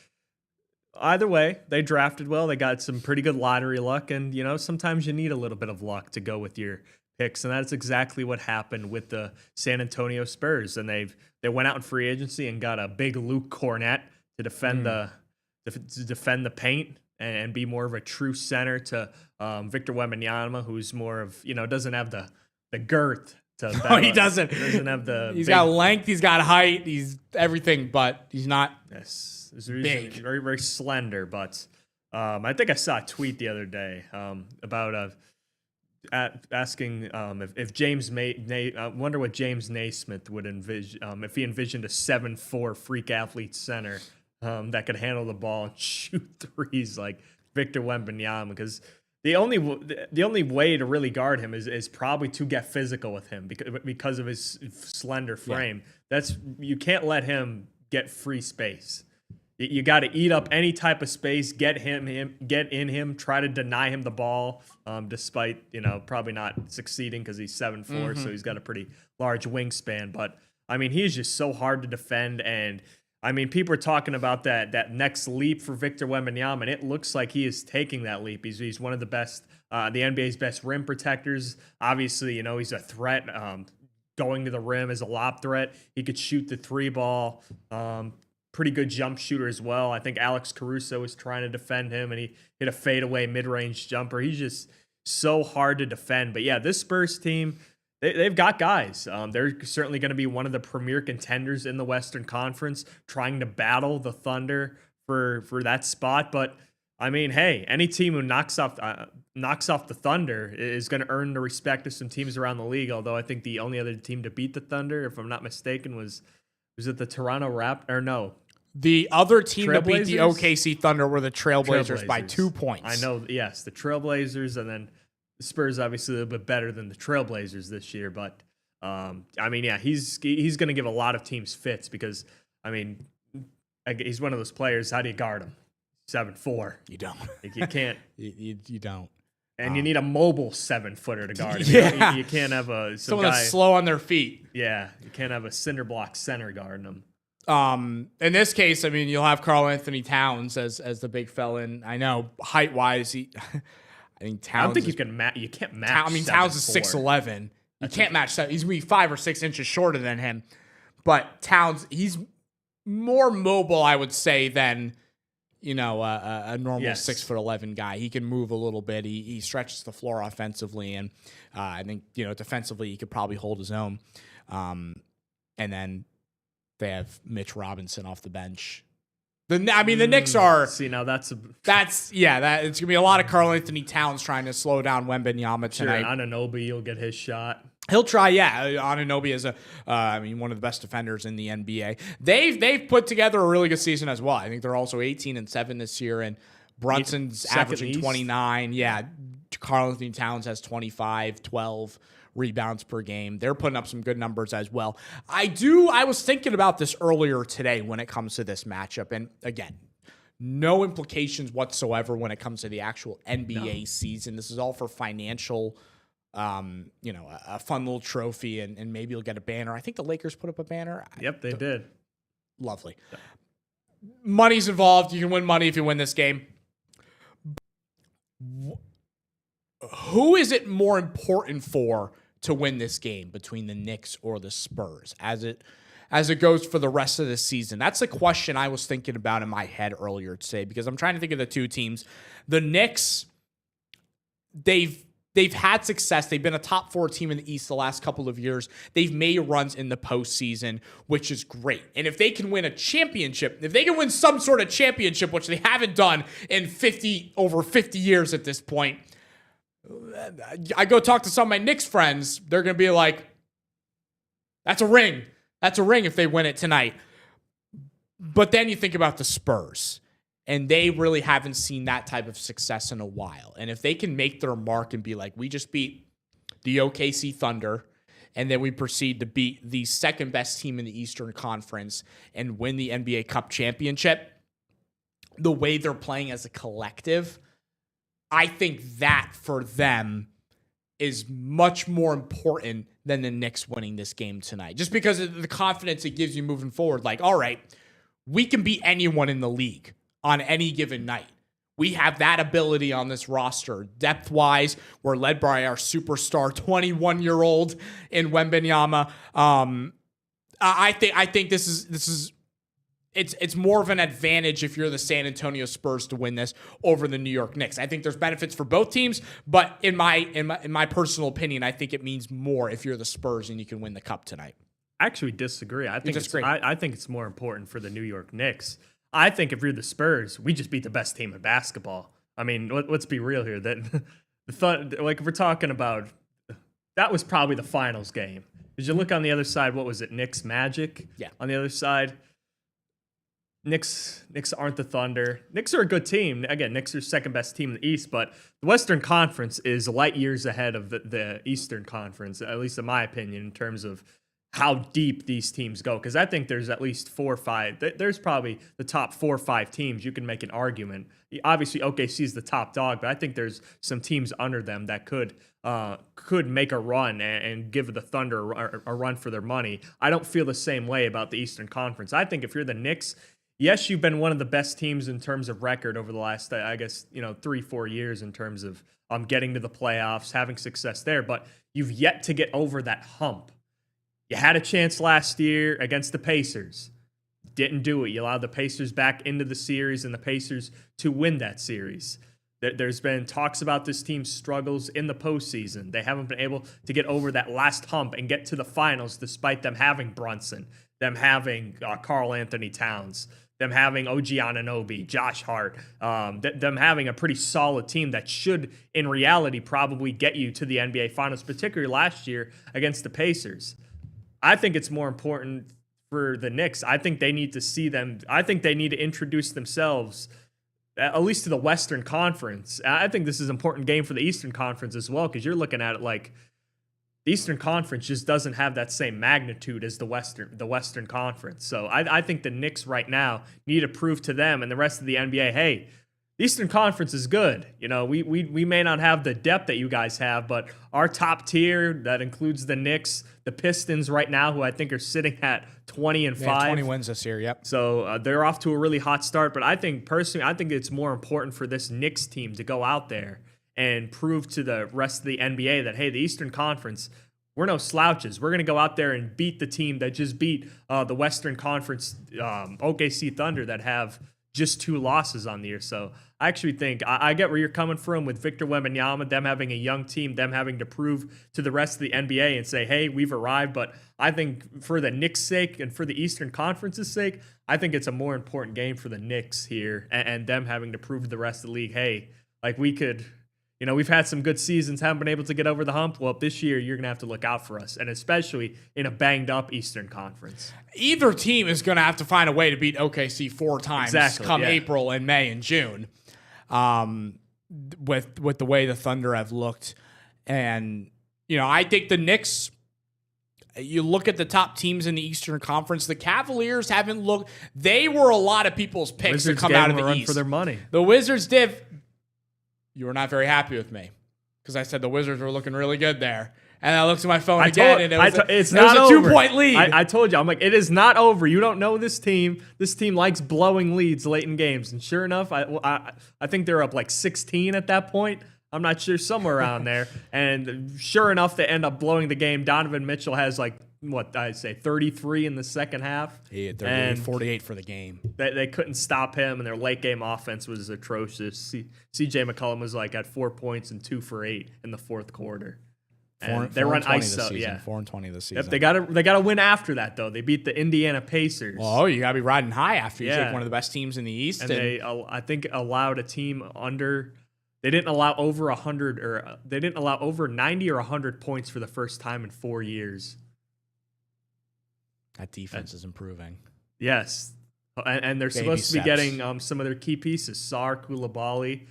either way, they drafted well. They got some pretty good lottery luck, and, sometimes you need a little bit of luck to go with your picks, and that's exactly what happened with the San Antonio Spurs. And they went out in free agency and got a big Luke Cornett to defend the paint and be more of a true center to Victor Wembanyama, who's more of doesn't have the girth to. No, he doesn't. Doesn't have the. He's got length. He's got height. He's everything, but he's not. Yes, big. Very, very slender. But I think I saw a tweet the other day about asking if James I wonder what James Naismith would envision if he envisioned a 7'4" freak athlete center that could handle the ball and shoot threes like Victor Wembanyama, because the only way to really guard him is probably to get physical with him because of his slender frame. Yeah. You can't let him get free space. You got to eat up any type of space, get in him, try to deny him the ball, despite, probably not succeeding because he's 7'4", so he's got a pretty large wingspan. But, he's just so hard to defend. And, people are talking about that next leap for Victor Wembanyama, and it looks like he is taking that leap. He's one of the best, the NBA's best rim protectors. Obviously, he's a threat. Going to the rim as a lob threat. He could shoot the 3 ball. Pretty good jump shooter as well. I think Alex Caruso was trying to defend him, and he hit a fadeaway mid-range jumper. He's just so hard to defend. But yeah, this Spurs team, they've got guys. They're certainly going to be one of the premier contenders in the Western Conference, trying to battle the Thunder for that spot. But hey, any team who knocks off the Thunder is going to earn the respect of some teams around the league. Although I think the only other team to beat the Thunder, if I'm not mistaken, was it the Toronto Raptors? Or no. The other team that beat the OKC Thunder were the Trailblazers by 2 points. I know, yes, the Trailblazers, and then the Spurs obviously a little bit better than the Trailblazers this year. But, he's going to give a lot of teams fits because, he's one of those players. How do you guard him? 7'4". You don't. You can't. you don't. And you need a mobile 7-footer to guard him. Yeah. You can't have someone that's slow on their feet. Yeah, you can't have a cinder block center guarding him. In this case, you'll have Karl Anthony Towns as the big fella. And I know height wise, I think Towns. I don't think you can't match. Towns is 6'11". You can't match that. He's gonna be 5 or 6 inches shorter than him. But Towns, he's more mobile, I would say, than a normal 6'11" guy. He can move a little bit. He stretches the floor offensively, and I think defensively he could probably hold his own. And then they have Mitch Robinson off the bench. The Knicks are. See, now that's it's gonna be a lot of Karl Anthony Towns trying to slow down Wembanyama tonight. Sure, Anunoby will get his shot. He'll try, yeah. Anunoby is one of the best defenders in the NBA. They've put together a really good season as well. I think they're also 18-7 this year, and Brunson's averaging 29. Yeah, Karl-Anthony Towns has 25, 12 rebounds per game. They're putting up some good numbers as well. I was thinking about this earlier today when it comes to this matchup, and again, no implications whatsoever when it comes to the actual NBA season. This is all for financial. A fun little trophy, and maybe you'll get a banner. I think the Lakers put up a banner. Yep, they did. Lovely. Money's involved. You can win money if you win this game. Who is it more important for to win this game between the Knicks or the Spurs as it goes for the rest of the season? That's a question I was thinking about in my head earlier today, because I'm trying to think of the two teams. The Knicks, they've had success. They've been a top 4 team in the East the last couple of years. They've made runs in the postseason, which is great. And if they can win a championship, if they can win some sort of championship, which they haven't done in over 50 years at this point, I go talk to some of my Knicks friends. They're going to be like, that's a ring. That's a ring if they win it tonight. But then you think about the Spurs, and they really haven't seen that type of success in a while. And if they can make their mark and be like, we just beat the OKC Thunder, and then we proceed to beat the second best team in the Eastern Conference and win the NBA Cup championship, the way they're playing as a collective, I think that for them is much more important than the Knicks winning this game tonight. Just because of the confidence it gives you moving forward. Like, all right, we can beat anyone in the league on any given night. We have that ability on this roster. Depth-wise, we're led by our superstar 21-year-old in Wembanyama. I think this is it's more of an advantage if you're the San Antonio Spurs to win this over the New York Knicks. I think there's benefits for both teams, but in my personal opinion, I think it means more if you're the Spurs and you can win the cup tonight. I actually disagree. I think it's more important for the New York Knicks. I think if you're the Spurs, we just beat the best team in basketball. I mean, let's be real here. That if we're talking about, that was probably the finals game. Did you look on the other side? What was it? Knicks Magic. Yeah. On the other side, Knicks aren't the Thunder. Knicks are a good team. Again, Knicks are second best team in the East, but the Western Conference is light years ahead of the Eastern Conference, at least in my opinion, in terms of how deep these teams go. Because I think there's at least 4 or 5. There's probably the top 4 or 5 teams. You can make an argument. Obviously, OKC is the top dog, but I think there's some teams under them that could make a run and give the Thunder a run for their money. I don't feel the same way about the Eastern Conference. I think if you're the Knicks, yes, you've been one of the best teams in terms of record over the last, 3-4 years in terms of getting to the playoffs, having success there, but you've yet to get over that hump. You had a chance last year against the Pacers. Didn't do it. You allowed the Pacers back into the series and the Pacers to win that series. There's been talks about this team's struggles in the postseason. They haven't been able to get over that last hump and get to the finals despite them having Brunson, them having Karl-Anthony Towns, them having OG Anunoby, Josh Hart, them having a pretty solid team that should, in reality, probably get you to the NBA Finals, particularly last year against the Pacers. I think it's more important for the Knicks. I think they need to see them. I think they need to introduce themselves, at least to the Western Conference. I think this is an important game for the Eastern Conference as well, because you're looking at it like the Eastern Conference just doesn't have that same magnitude as the Western Conference. So I think the Knicks right now need to prove to them and the rest of the NBA, hey, the Eastern Conference is good. We may not have the depth that you guys have, but our top tier, that includes the Knicks, the Pistons right now, who I think are sitting at 20-5. 20 wins this year, yep. So they're off to a really hot start. But I think it's more important for this Knicks team to go out there and prove to the rest of the NBA that, hey, the Eastern Conference, we're no slouches. We're going to go out there and beat the team that just beat the Western Conference OKC Thunder that have just 2 losses on the year. So I actually think I get where you're coming from with Victor Wembanyama, them having a young team, them having to prove to the rest of the NBA and say, hey, we've arrived. But I think for the Knicks' sake and for the Eastern Conference's sake, I think it's a more important game for the Knicks here and them having to prove to the rest of the league, hey, like we could, we've had some good seasons, haven't been able to get over the hump. Well, this year you're going to have to look out for us, and especially in a banged up Eastern Conference. Either team is going to have to find a way to beat OKC 4 times come April and May and June. With the way the Thunder have looked. And, I think the Knicks, you look at the top teams in the Eastern Conference, the Cavaliers haven't looked, they were a lot of people's picks Wizards to come out of the run East. For their money. The Wizards did. You were not very happy with me because I said the Wizards were looking really good there. And I looked at my phone again, and it was a 2-point lead. I told you, I'm like, it is not over. You don't know this team. This team likes blowing leads late in games. And sure enough, I think they're up like 16 at that point. I'm not sure, somewhere around there. And sure enough, they end up blowing the game. Donovan Mitchell has 33 in the second half. He had 38, 48 for the game. They couldn't stop him, and their late game offense was atrocious. CJ McCollum was at 4 points and 2 for 8 in the fourth quarter. They run ISO, 4-20 this season. Yep, they gotta win after that though. They beat the Indiana Pacers. Oh, you gotta be riding high after you take one of the best teams in the East. And they, I think, allowed a team under. They didn't allow over 100, or they didn't allow over 90 or 100 points for the first time in 4 years. That defense is improving. Yes, and they're supposed to be getting some of their key pieces: Sar, Koulibaly.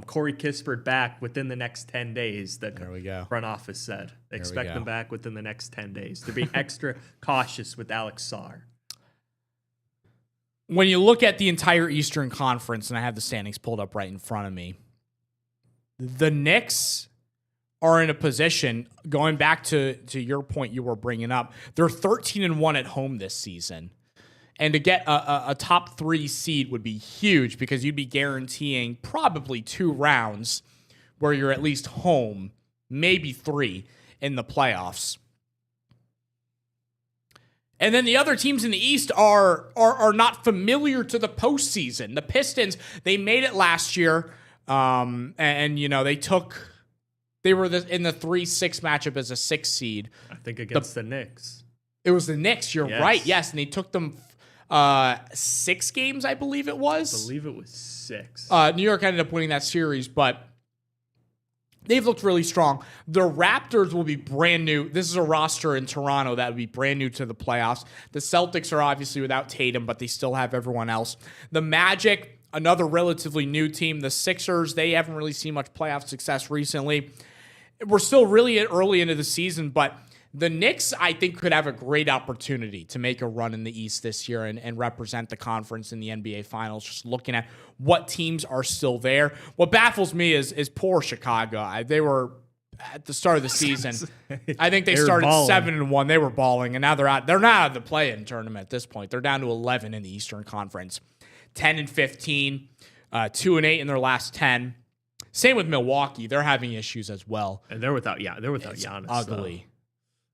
Corey Kispert back within the next 10 days. The front office said they expect them back within the next 10 days. They're being extra cautious with Alex Sar. When you look at the entire Eastern Conference, and I have the standings pulled up right in front of me, the Knicks are in a position, going back to your point you were bringing up, they're 13-1 at home this season. And to get a top 3 seed would be huge because you'd be guaranteeing probably 2 rounds where you're at least home, maybe 3 in the playoffs. And then the other teams in the East are not familiar to the postseason. The Pistons, they made it last year, and they were in the 3-6 matchup as a 6 seed. I think against the Knicks. It was the Knicks. You're right. Yes, and they took them 6 games, I believe it was. I believe it was 6. New York ended up winning that series, but they've looked really strong. The Raptors will be brand new. This is a roster in Toronto that would be brand new to the playoffs. The Celtics are obviously without Tatum, but they still have everyone else. The Magic, another relatively new team. The Sixers, they haven't really seen much playoff success recently. We're still really early into the season, but the Knicks, I think, could have a great opportunity to make a run in the East this year and represent the conference in the NBA Finals, just looking at what teams are still there. What baffles me is poor Chicago. They were, at the start of the season, I think they started 7-1. They were balling, and now they're not out of the play-in tournament at this point. They're down to 11 in the Eastern Conference. 10-15, 2-8 in their last 10. Same with Milwaukee. They're having issues as well. And they're without Giannis. Ugly. Though.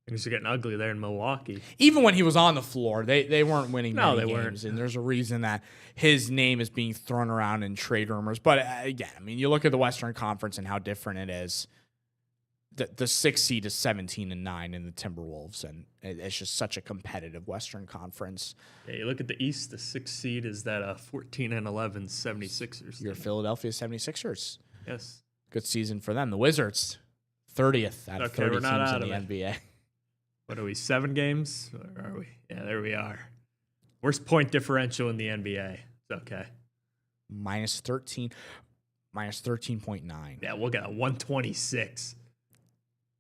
Things are getting ugly there in Milwaukee. Even when he was on the floor, they weren't winning many games. Weren't. And there's a reason that his name is being thrown around in trade rumors. But again, I mean, you look at the Western Conference and how different it is. The 6th seed is 17-9 in the Timberwolves, and it's just such a competitive Western Conference. Yeah, you look at the East, the 6th seed is that 14-11 76ers. Your Philadelphia 76ers. Yes. Good season for them. The Wizards, 30th out of 30 teams in the NBA. What are we, 7 games? Or are we? Yeah, there we are. Worst point differential in the NBA. It's okay. Minus 13.9. Yeah, we'll get a 126.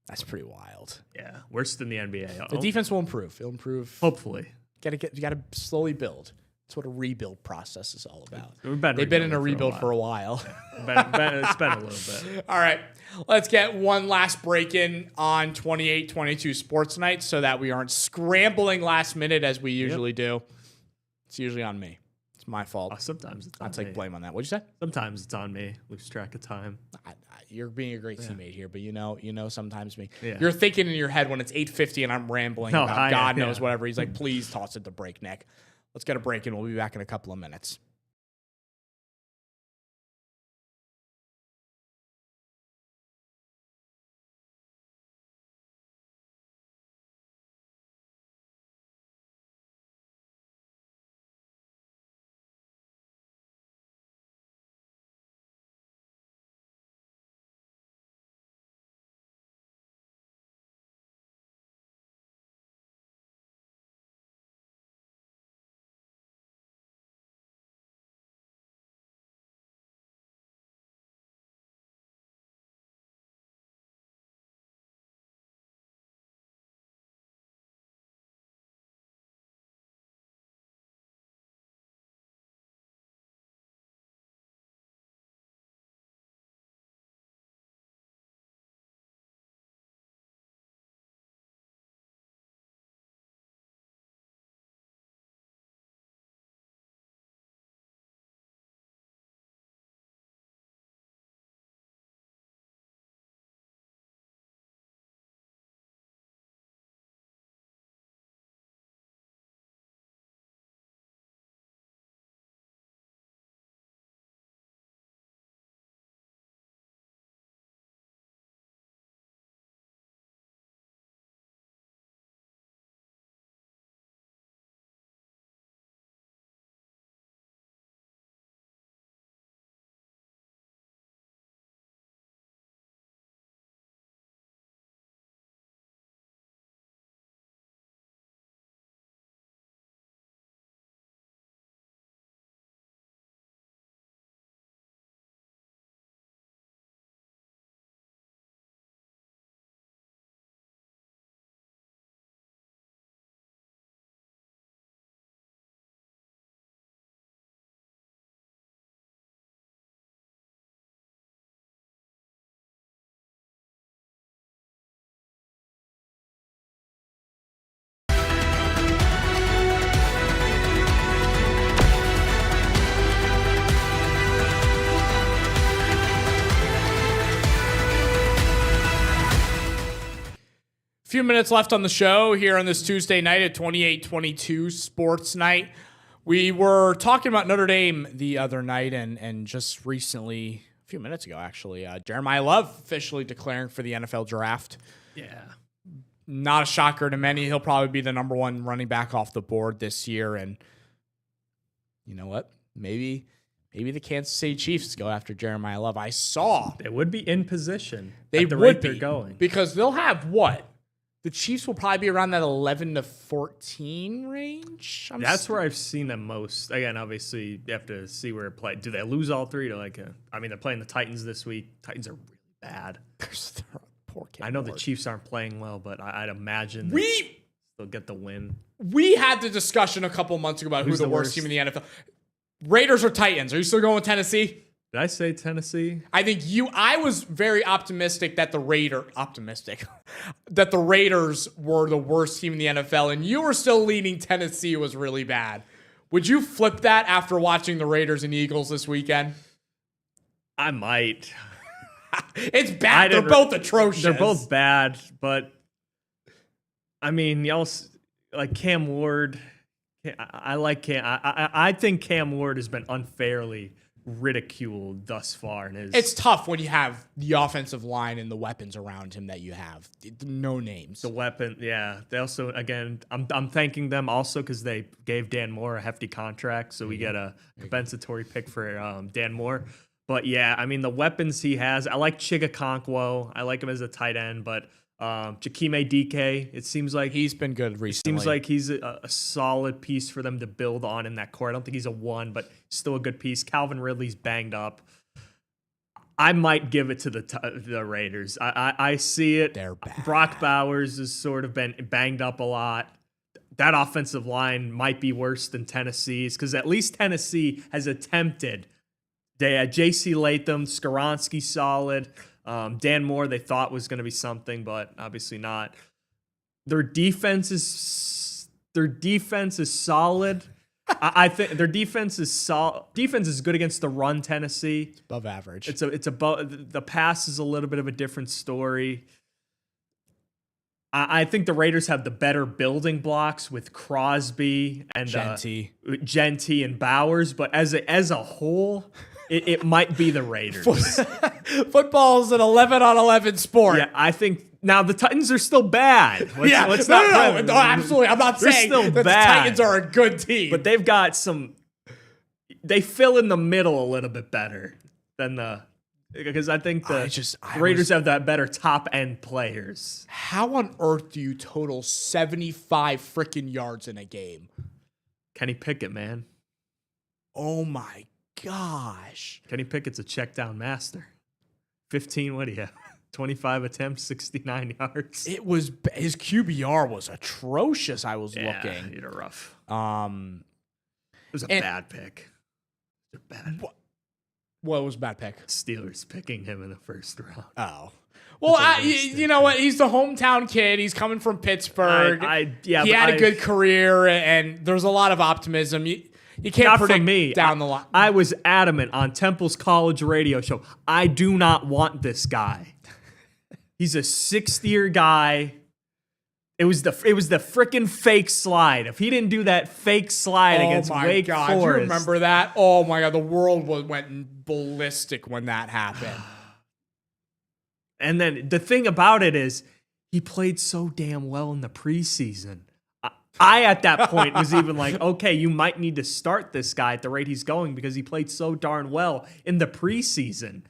That's pretty wild. Yeah, worse than the NBA. The defense will improve. It'll improve. Hopefully. You got to slowly build. That's what a rebuild process is all about. They've been in a rebuild for a while. It's been a little bit. All right. Let's get one last break in on 28-22 Sports Night so that we aren't scrambling last minute as we usually do. It's usually on me. It's my fault. Sometimes it's on me. I'll take blame on that. What'd you say? Sometimes it's on me. Lose track of time. You're being a great teammate here, but you know sometimes me. Yeah. You're thinking in your head when it's 8:50 and I'm rambling about God knows whatever. He's like, please toss it to break, Nick. Let's get a break and we'll be back in a couple of minutes. few minutes left on the show here on this Tuesday night at 28-22 Sports Night. We were talking about Notre Dame the other night and just recently, a few minutes ago actually, Jeremiah Love officially declaring for the NFL draft. Yeah. Not a shocker to many. He'll probably be the number one running back off the board this year. And you know what? Maybe the Kansas City Chiefs go after Jeremiah Love. I saw They would be in position they at the would rate be they're going. because they'll have what? The Chiefs will probably be around that 11 to 14 range. That's where I've seen them most. Again, obviously, you have to see where it played. Do they lose all three to they're playing the Titans this week. Titans are really bad. Poor Cam I know the Ward. Chiefs aren't playing well, but I'd imagine they'll get the win. We had the discussion a couple months ago about Who's who the the worst worst? team in the NFL. Raiders or Titans? Are you still going with Tennessee? Did I say Tennessee? I think I was very optimistic that the Raiders were the worst team in the NFL, and you were still leaning Tennessee was really bad. Would you flip that after watching the Raiders and Eagles this weekend? I might. It's bad. They're both atrocious. They're both bad, but I mean, y'all like Cam Ward. I like Cam. I think Cam Ward has been unfairly ridiculed thus far. And it's tough when you have the offensive line and the weapons around him that you have. No names. The weapon, yeah. They also, again, I'm thanking them also because they gave Dan Moore a hefty contract, so we get a compensatory pick for Dan Moore. But yeah, I mean the weapons he has. I like Chigakonkwo. I like him as a tight end, but Jakime DK. It seems like he's been good recently. Seems like he's a solid piece for them to build on in that core. I don't think he's a one, but still a good piece. Calvin Ridley's banged up. I might give it to the Raiders. I see it. They're bad. Brock Bowers has sort of been banged up a lot. That offensive line might be worse than Tennessee's because at least Tennessee has attempted. They had J.C. Latham, Skoronski solid. Dan Moore they thought was going to be something, but obviously not. Their defense is solid. I think their defense is solid. Defense is good against the run. Tennessee it's above average. It's above the pass is a little bit of a different story. I think the Raiders have the better building blocks with Crosby and Genty and Bowers, but as a whole. It might be the Raiders. Football is an 11-on-11 sport. Yeah, I think now the Titans are still bad. No, absolutely. I'm not saying still that the bad. Titans are a good team, but they've got they fill in the middle a little bit better than because I think the Raiders have that better top end players. How on earth do you total 75 freaking yards in a game? Kenny Pickett, man. Oh my gosh. Kenny Pickett's a check down master. 15, what do you have? 25 attempts, 69 yards. It was his QBR was atrocious. I was looking. You're rough. It was a bad pick. It was a bad. What was a bad pick? Steelers picking him in the first round. Oh. Well, you know what? He's the hometown kid. He's coming from Pittsburgh. He had a good career, and there's a lot of optimism. You can't not predict for me. down the line. I was adamant on Temple's college radio show. I do not want this guy. He's a sixth-year guy. It was the freaking fake slide. If he didn't do that fake slide against Wake Forest, do you remember that? Oh my God, the world went ballistic when that happened. And then the thing about it is, he played so damn well in the preseason. I at that point was even like, okay, you might need to start this guy at the rate he's going because he played so darn well in the preseason.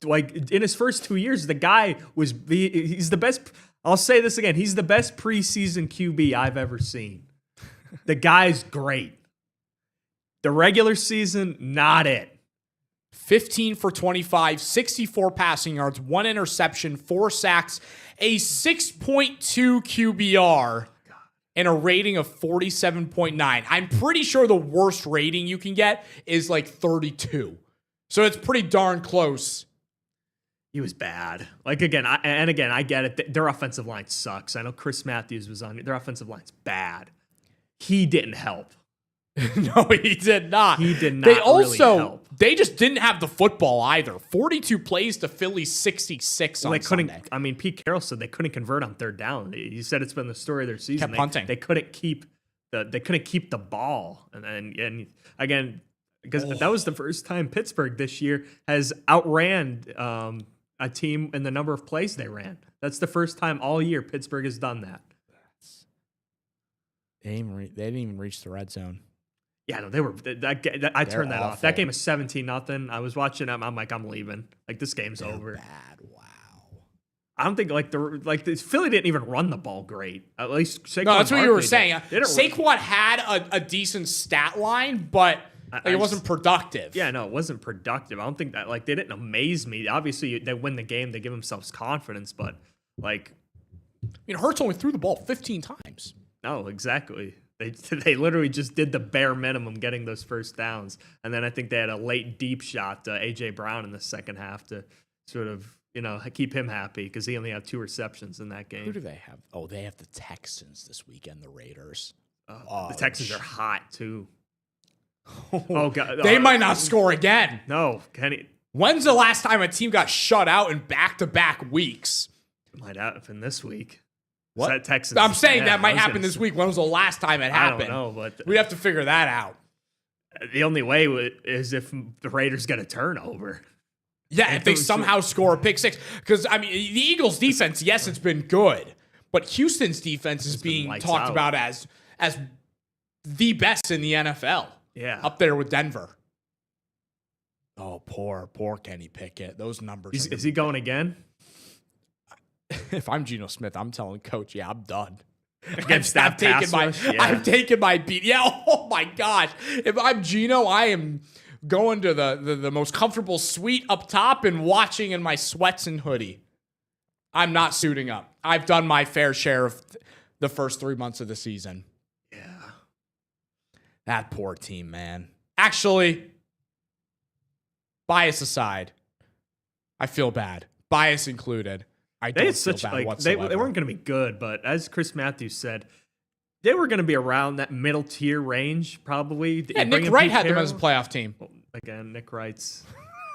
Like in his first 2 years, the guy he's the best. I'll say this again. He's the best preseason QB I've ever seen. The guy's great. The regular season, not it. 15 for 25, 64 passing yards, 1 interception, 4 sacks, a 6.2 QBR. And a rating of 47.9. I'm pretty sure the worst rating you can get is like 32. So it's pretty darn close. He was bad. Like, again, I get it. Their offensive line sucks. I know Chris Matthews was on it. Their offensive line's bad. He didn't help. No, he did not. He did not They really also, help. they just didn't have the football either. 42 plays to Philly's 66 Well, on they couldn't. Sunday. I mean, Pete Carroll said they couldn't convert on third down. He said it's been the story of their season. Kept punting. They couldn't keep the ball, and again, because that was the first time Pittsburgh this year has outran a team in the number of plays they ran. That's the first time all year Pittsburgh has done that. They didn't even reach the red zone. Yeah, no, they were. I turned that off. awful. That game is 17-0. I was watching them. I'm like, I'm leaving. Like, this game's over. Bad. Wow. I don't think Philly didn't even run the ball great. At least Saquon No, that's what you were Barkley saying. did. Saquon had a decent stat line, but it wasn't productive. Yeah, no, it wasn't productive. I don't think that they didn't amaze me. Obviously, they win the game. They give themselves confidence, but I mean, Hurts only threw the ball 15 times. no, exactly. They literally just did the bare minimum getting those first downs. And then I think they had a late deep shot to A.J. Brown in the second half to sort of, keep him happy because he only had 2 receptions in that Who game. do they have? Oh, they have the Texans this weekend, the Raiders. The Texans are hot, too. Oh, God. They might not score again. No, Kenny. When's the last time a team got shut out in back-to-back weeks? Might happen this week. What? Is that Texans? I'm saying Yeah, that I might was happen gonna this say- week. When was the last time it I happened? don't know, but We have to figure that out. the only way is if the Raiders get a turnover. Yeah, if they somehow score a pick six. Because, I mean, the Eagles' defense, yes, it's been good. But Houston's defense is being lights talked out. about as the best in the NFL. Yeah. Up there with Denver. Oh, poor Kenny Pickett. Those numbers. Is he going again? If I'm Geno Smith, I'm telling Coach, yeah, I'm done. Against that pass rush? Yeah. I've taken my beat. Yeah, oh my gosh. If I'm Geno, I am going to the most comfortable suite up top and watching in my sweats and hoodie. I'm not suiting up. I've done my fair share of the first 3 months of the season. Yeah. That poor team, man. Actually, bias aside, I feel bad. Bias included. I They don't had feel such bad they whatsoever. weren't going to be good, but as Chris Matthews said, they were going to be around that middle tier range probably. Yeah, Nick Wright had them as a playoff team. Well, again, Nick Wright's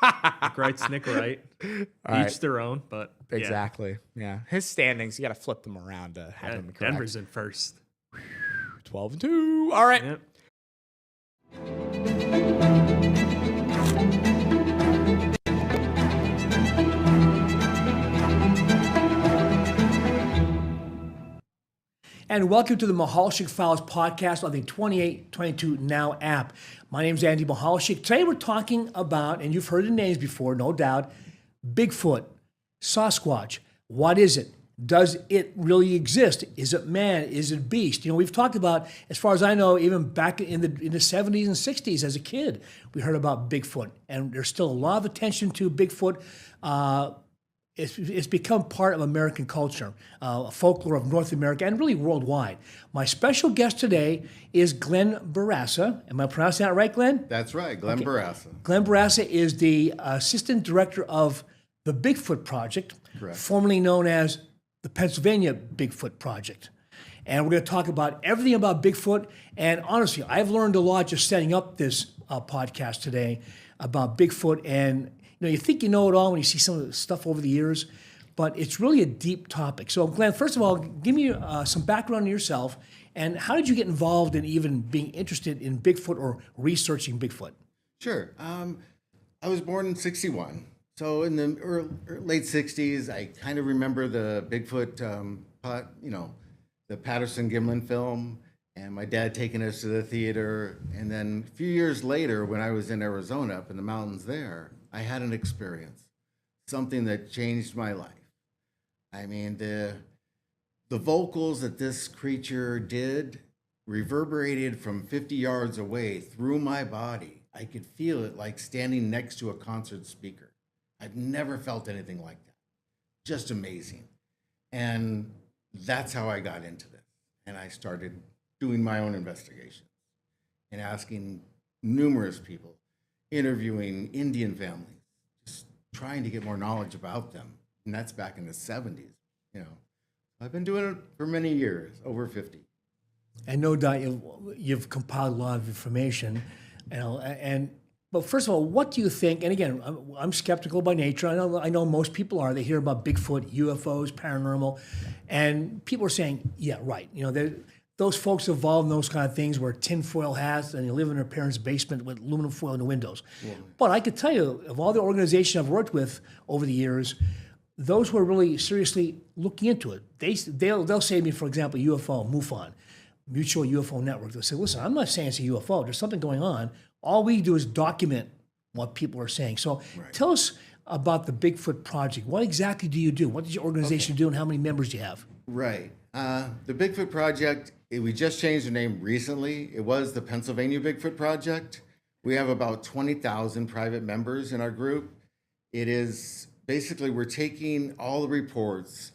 Nick Wright. All right. Each their own, but yeah. Exactly. Yeah. His standings, you got to flip them around to have Yeah, them correct. Denver's in first. 12-2. All right. Yep. And welcome to the Mahalchik Files podcast on the 2822 Now app. My name is Andy Mahalchik. Today we're talking about, and you've heard the names before, no doubt, Bigfoot, Sasquatch. What is it? Does it really exist? Is it man? Is it beast? We've talked about, as far as I know, even back in the 70s and 60s as a kid, we heard about Bigfoot. And there's still a lot of attention to Bigfoot. It's become part of American culture, folklore of North America, and really worldwide. My special guest today is Glenn Barassa. Am I pronouncing that right, Glenn? That's right, Glenn Barassa. Glenn Barassa is the assistant director of the Bigfoot Project, Correct. formerly known as the Pennsylvania Bigfoot Project. And we're going to talk about everything about Bigfoot. And honestly, I've learned a lot just setting up this podcast today about Bigfoot. And you think you know it all when you see some of the stuff over the years, but it's really a deep topic. So, Glenn, first of all, give me some background on yourself, and how did you get involved in even being interested in Bigfoot or researching Bigfoot? Sure. I was born in 61. So in the late 60s, I kind of remember the Bigfoot, the Patterson-Gimlin film, and my dad taking us to the theater. And then a few years later, when I was in Arizona, up in the mountains there, I had an experience, something that changed my life. I mean, the vocals that this creature did reverberated from 50 yards away through my body. I could feel it like standing next to a concert speaker. I've never felt anything like that. Just amazing. And that's how I got into this. And I started doing my own investigation and asking numerous people, interviewing Indian families, just trying to get more knowledge about them. And that's back in the 70s, I've been doing it for many years, over 50. And no doubt you've compiled a lot of information, but first of all, what do you think? And again, I'm skeptical by nature. I know most people are. They hear about Bigfoot, UFOs, paranormal, and people are saying, yeah, right. Those folks involved in those kind of things wear tinfoil hats and they live in their parents' basement with aluminum foil in the windows. Yeah. But I could tell you, of all the organizations I've worked with over the years, those who are really seriously looking into it, they'll say to me, for example, UFO, MUFON, Mutual UFO Network. They'll say, listen, I'm not saying it's a UFO. There's something going on. All we do is document what people are saying. So tell us about the Bigfoot Project. What exactly do you do? What does your organization do and how many members do you have? Right. The Bigfoot Project, we just changed the name recently. It was the Pennsylvania Bigfoot Project. We have about 20,000 private members in our group. It is basically, we're taking all the reports